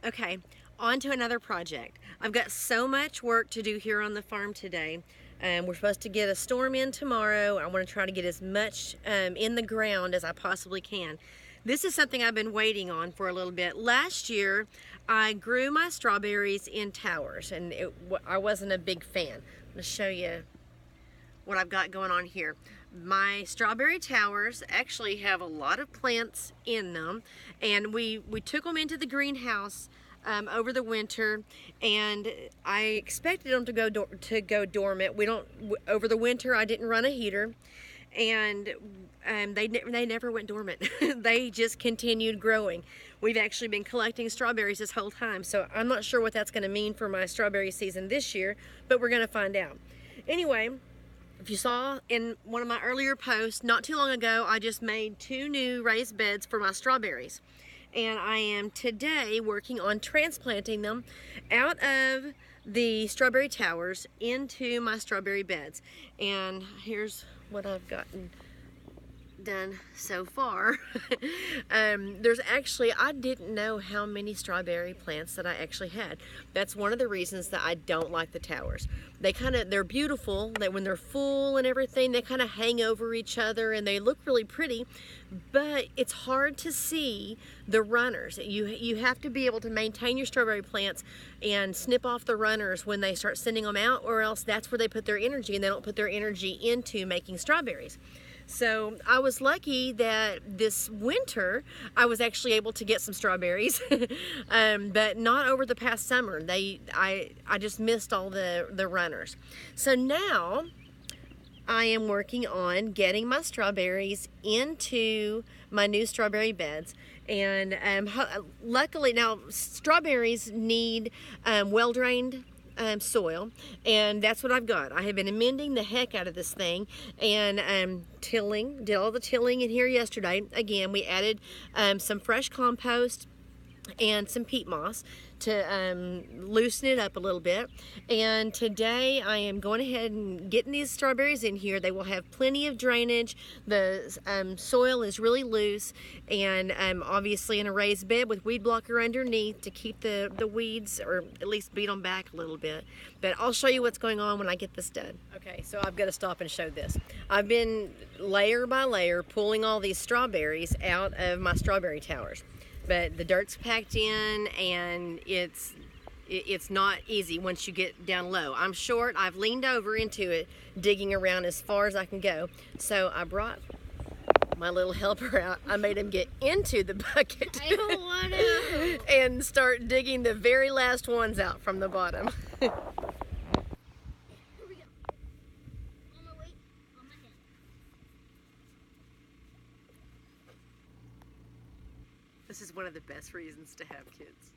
Okay, on to another project. I've got so much work to do here on the farm today. We're supposed to get a storm in tomorrow. I want to try to get as much in the ground as I possibly can. This is something I've been waiting on for a little bit. Last year, I grew my strawberries in towers, and I wasn't a big fan. I'm going to show you what I've got going on here. My strawberry towers actually have a lot of plants in them, and we took them into the greenhouse over the winter, and I expected them to go dormant. Over the winter I didn't run a heater, and they never went dormant. They just continued growing. We've actually been collecting strawberries this whole time, so I'm not sure what that's going to mean for my strawberry season this year, but we're going to find out. Anyway, if you saw in one of my earlier posts, not too long ago, I just made 2 new raised beds for my strawberries. And I am today working on transplanting them out of the strawberry towers into my strawberry beds. And here's what I've gotten done so far. There's actually, I didn't know how many plants that I actually had. That's one of the reasons that I don't like the towers. They're beautiful, that when they're full and everything, they kind of hang over each other and they look really pretty, but it's hard to see the runners. You have to be able to maintain your strawberry plants and snip off the runners when they start sending them out, or else that's where they put their energy, and they don't put their energy into making strawberries. So I was lucky that this winter I was actually able to get some strawberries, but not over the past summer. I just missed all the runners. So now I am working on getting my strawberries into my new strawberry beds. And luckily now strawberries need well-drained soil, and that's what I've got. I have been amending the heck out of this thing, and did all the tilling in here yesterday. Again, we added some fresh compost and some peat moss to loosen it up a little bit. And today I am going ahead and getting these strawberries in here. They will have plenty of drainage. The soil is really loose, and obviously in a raised bed with weed blocker underneath to keep the weeds, or at least beat them back a little bit. But I'll show you what's going on when I get this done. Okay, so I've got to stop and show this. I've been layer by layer pulling all these strawberries out of my strawberry towers. But the dirt's packed in, and it's not easy once you get down low. I'm short. I've leaned over into it, digging around as far as I can go. So I brought my little helper out. I made him get into the bucket. I don't want to. And start digging the very last ones out from the bottom. Here we go. On my weight, on my head. This is one of the best reasons to have kids.